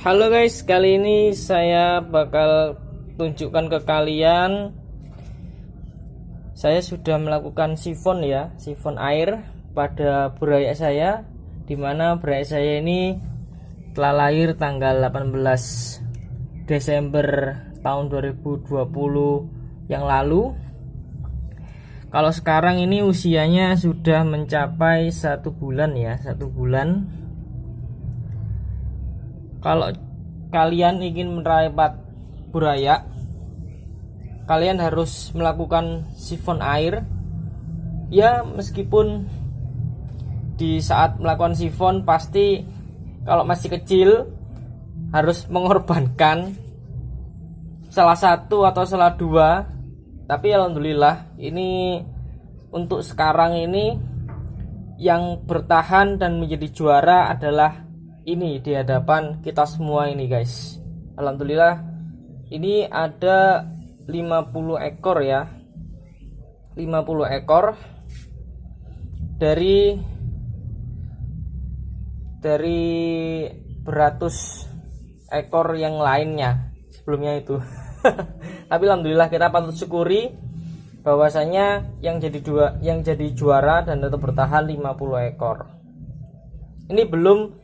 Halo guys, kali ini saya bakal tunjukkan ke kalian. Saya sudah melakukan sifon ya, sifon air pada burayak saya, dimana burayak saya ini telah lahir tanggal 18 Desember tahun 2020 yang lalu. Kalau sekarang ini usianya sudah mencapai 1 bulan ya, 1 bulan. Kalau kalian ingin merawat burayak, kalian harus melakukan sifon air. Ya, meskipun di saat melakukan sifon pasti kalau masih kecil harus mengorbankan salah satu atau salah dua. Tapi alhamdulillah ini untuk sekarang ini yang bertahan dan menjadi juara adalah ini di hadapan kita semua ini guys. Alhamdulillah ini ada 50 ekor ya, 50 ekor dari beratus ekor yang lainnya sebelumnya itu. Tapi alhamdulillah kita patut syukuri bahwasanya yang jadi juara dan tetap bertahan 50 ekor. Ini belum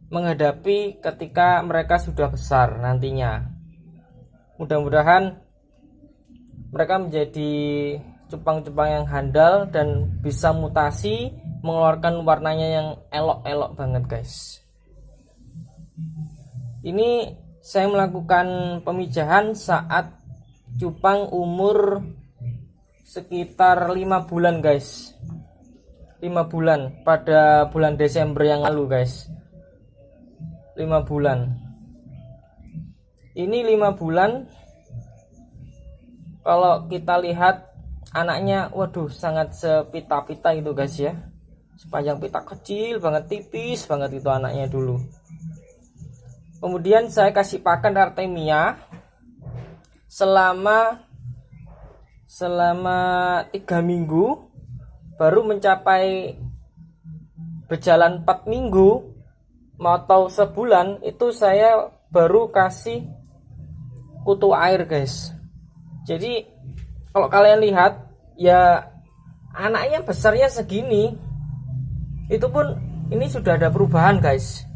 menghadapi ketika mereka sudah besar nantinya. Mudah-mudahan mereka menjadi cupang-cupang yang handal dan bisa mutasi, mengeluarkan warnanya yang elok-elok banget guys. Ini saya melakukan pemijahan saat cupang umur sekitar 5 bulan guys. 5 bulan pada bulan Desember yang lalu guys. 5 bulan. Ini 5 bulan. Kalau kita lihat anaknya, waduh sangat sepita-pita itu guys ya. Sepanjang pita kecil banget, tipis banget itu anaknya dulu. Kemudian saya kasih pakan Artemia selama 3 minggu, baru mencapai berjalan 4 minggu atau sebulan itu saya baru kasih kutu air guys. Jadi kalau kalian lihat ya, anaknya besarnya segini, itu pun ini sudah ada perubahan guys.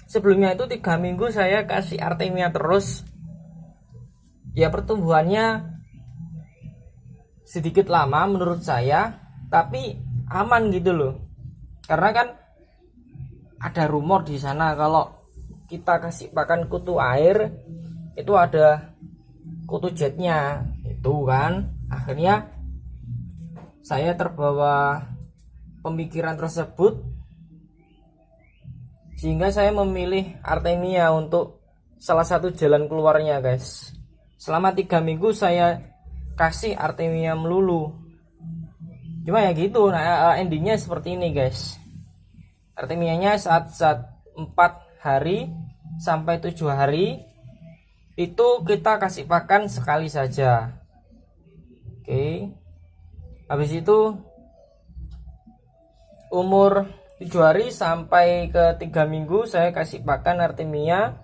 Sebelumnya itu 3 minggu saya kasih Artemia terus, ya pertumbuhannya sedikit lama menurut saya, tapi aman gitu loh. Karena kan ada rumor di sana kalau kita kasih pakan kutu air itu ada kutu jetnya itu kan. Akhirnya saya terbawa pemikiran tersebut sehingga saya memilih Artemia untuk salah satu jalan keluarnya guys. Selama 3 minggu saya kasih Artemia melulu. Cuma ya gitu, nah endingnya seperti ini guys. Artemianya saat 4 hari sampai 7 hari itu kita kasih pakan sekali saja. Oke. Habis itu umur 7 hari sampai ke 3 minggu saya kasih pakan Artemia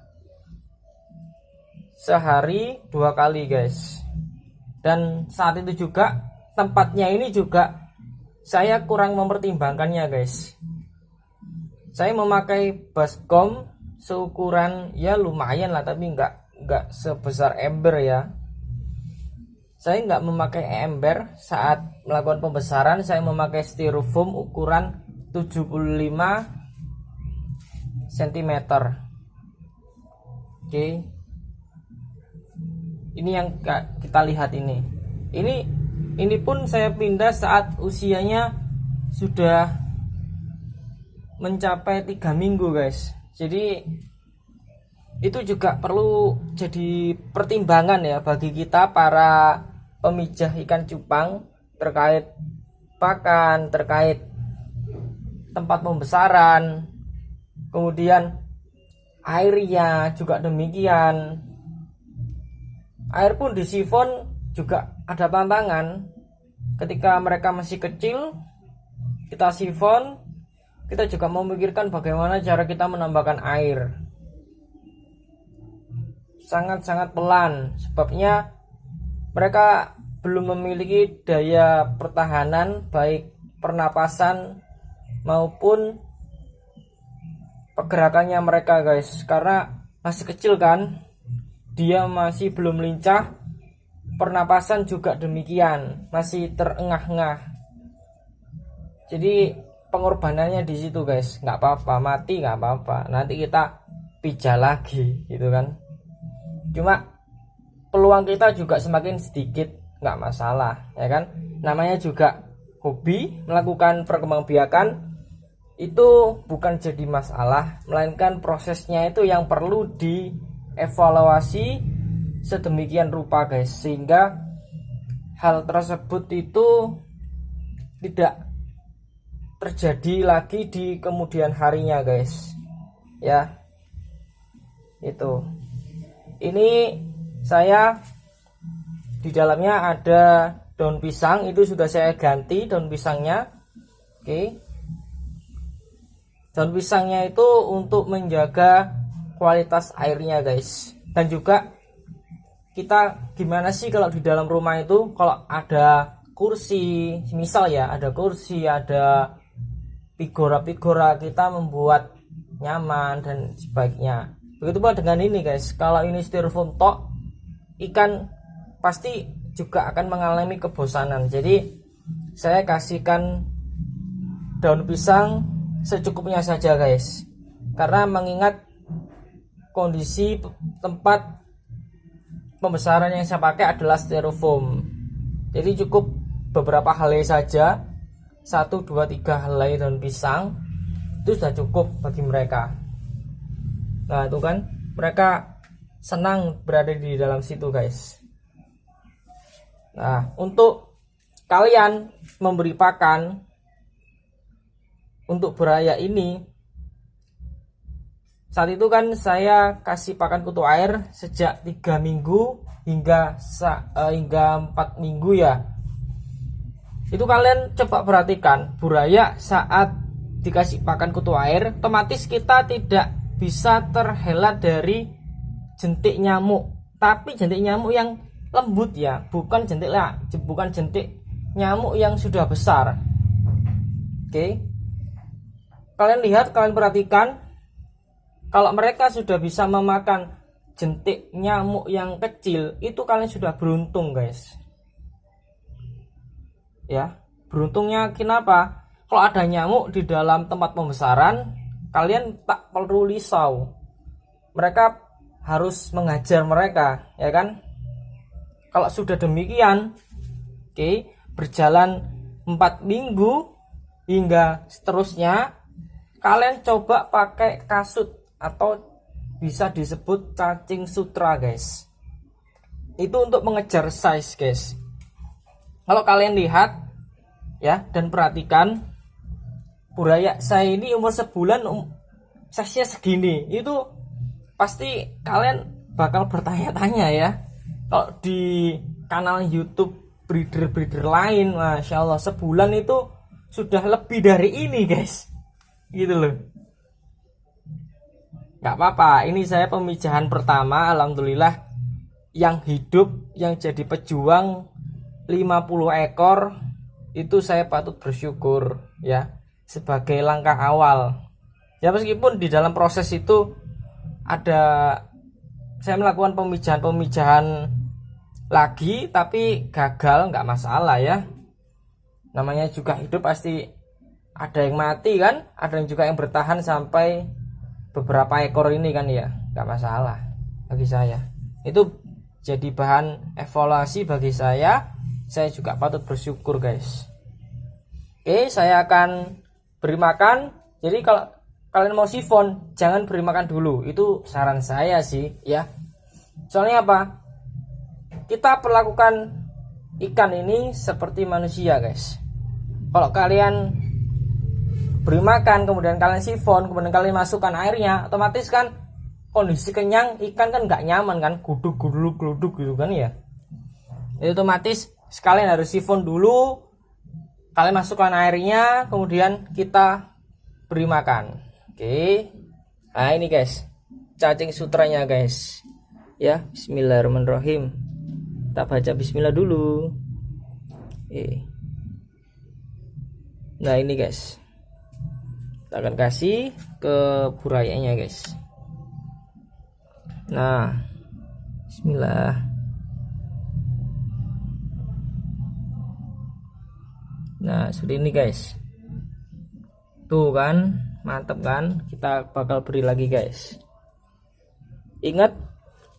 sehari 2 kali guys. Dan saat itu juga tempatnya ini juga saya kurang mempertimbangkannya guys. Saya memakai baskom seukuran ya lumayan lah, tapi enggak sebesar ember ya. Saya enggak memakai ember saat melakukan pembesaran. Saya memakai styrofoam ukuran 75 cm. Oke. Ini yang kita lihat ini. Ini pun saya pindah saat usianya sudah mencapai 3 minggu guys. Jadi itu juga perlu jadi pertimbangan ya bagi kita para pemijah ikan cupang, terkait pakan, terkait tempat pembesaran, kemudian airnya juga demikian. Air pun disifon juga ada tantangan. Ketika mereka masih kecil kita sifon, kita juga memikirkan bagaimana cara kita menambahkan air. sangat-sangat pelan. Sebabnya mereka belum memiliki daya pertahanan baik pernapasan maupun pergerakannya mereka guys, karena masih kecil kan, dia masih belum lincah. Pernapasan juga demikian, masih terengah-engah. Jadi pengorbanannya di situ guys. Nggak apa-apa, mati nggak apa-apa, nanti kita pijak lagi gitu kan. Cuma peluang kita juga semakin sedikit, nggak masalah ya kan. Namanya juga hobi, melakukan perkembangbiakan itu bukan jadi masalah, melainkan prosesnya itu yang perlu dievaluasi sedemikian rupa guys, sehingga hal tersebut itu tidak terjadi lagi di kemudian harinya guys ya. Itu ini saya di dalamnya ada daun pisang, itu sudah saya ganti daun pisangnya. Oke, daun pisangnya itu untuk menjaga kualitas airnya guys. Dan juga kita gimana sih kalau di dalam rumah itu, kalau ada kursi, misal ya ada kursi, ada figura-figura, kita membuat nyaman dan sebagainya. Begitu pula dengan ini guys, kalau ini styrofoam tok, ikan pasti juga akan mengalami kebosanan. Jadi saya kasihkan daun pisang secukupnya saja guys, karena mengingat kondisi tempat pembesaran yang saya pakai adalah styrofoam. Jadi cukup beberapa helai saja, 1, 2, 3 helai daun pisang, itu sudah cukup bagi mereka. Nah itu kan, mereka senang berada di dalam situ guys. Nah untuk kalian memberi pakan untuk buaya ini, saat itu kan saya kasih pakan kutu air sejak 3 minggu hingga 4 minggu ya. Itu kalian coba perhatikan, buaya saat dikasih pakan kutu air, otomatis kita tidak bisa terhelat dari jentik nyamuk, tapi jentik nyamuk yang lembut ya, bukan jentik nyamuk yang sudah besar. Oke, kalian lihat, kalian perhatikan, kalau mereka sudah bisa memakan jentik nyamuk yang kecil, itu kalian sudah beruntung guys ya. Beruntungnya kenapa? Kalau ada nyamuk di dalam tempat pembesaran, kalian tak perlu risau, mereka harus mengajar mereka ya kan. Kalau sudah demikian, oke, berjalan 4 minggu hingga seterusnya, kalian coba pakai kasut atau bisa disebut cacing sutra guys. Itu untuk mengejar size guys. Kalau kalian lihat ya dan perhatikan, buaya saya ini umur sebulan size-nya segini, itu pasti kalian bakal bertanya-tanya ya. Kalau di kanal YouTube breeder lain, masya Allah, sebulan itu sudah lebih dari ini guys, gitu loh. Nggak apa-apa, ini saya pemijahan pertama, alhamdulillah, yang hidup, yang jadi pejuang 50 ekor, itu saya patut bersyukur ya, sebagai langkah awal ya. Meskipun di dalam proses itu ada saya melakukan pemijahan lagi, tapi gagal, nggak masalah ya. Namanya juga hidup, pasti ada yang mati kan, ada yang juga yang bertahan sampai beberapa ekor ini kan ya, nggak masalah bagi saya. Itu jadi bahan evaluasi bagi saya juga patut bersyukur guys. Oke, saya akan beri makan. Jadi kalau kalian mau sifon, jangan beri makan dulu, itu saran saya sih ya. Soalnya apa? Kita perlakukan ikan ini seperti manusia guys. Kalau kalian beri makan, kemudian kalian sifon, kemudian kalian masukkan airnya, otomatis kan kondisi kenyang, ikan kan nggak nyaman kan, gluduk gitu kan ya. Itu otomatis sekalian harus sifon dulu, kalian masukkan airnya, kemudian kita beri makan. Oke, nah ini guys, cacing sutranya guys. ya. Bismillahirrahmanirrahim. Kita baca bismillah dulu. Nah ini guys, kita akan kasih ke burayanya guys. Nah bismillah. Nah seperti ini guys, tuh kan mantep kan. Kita bakal beri lagi guys. Ingat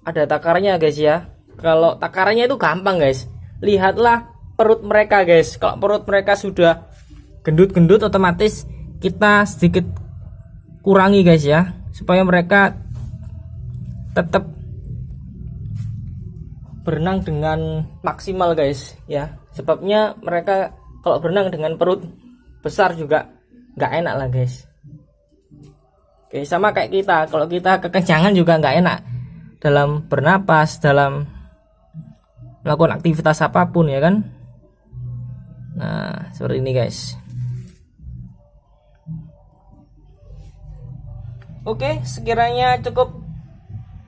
ada takarannya guys ya. Kalau takarannya itu gampang guys, lihatlah perut mereka guys. Kalau perut mereka sudah gendut-gendut, otomatis kita sedikit kurangi guys ya, supaya mereka tetap berenang dengan maksimal guys ya. Sebabnya mereka kalau berenang dengan perut besar juga nggak enak lah guys. Oke, sama kayak kita, kalau kita kekencangan juga nggak enak dalam bernapas, dalam melakukan aktivitas apapun ya kan. Nah seperti ini guys. Oke, sekiranya cukup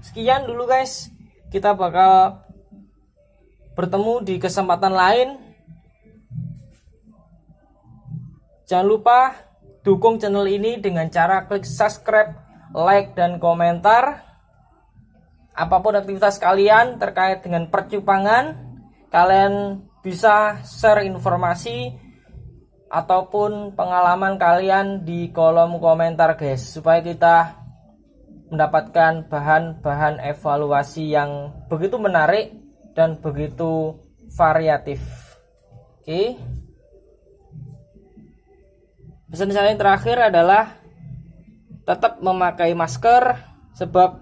sekian dulu guys. Kita bakal bertemu di kesempatan lain. Jangan lupa dukung channel ini dengan cara klik subscribe, like, dan komentar. Apapun aktivitas kalian terkait dengan percupangan, kalian bisa share informasi ataupun pengalaman kalian di kolom komentar guys, supaya kita mendapatkan bahan-bahan evaluasi yang begitu menarik dan begitu variatif. Oke. Pesan saya yang terakhir adalah tetap memakai masker, sebab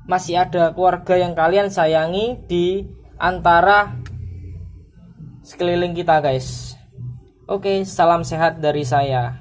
masih ada keluarga yang kalian sayangi di antara sekeliling kita guys. Oke, salam sehat dari saya.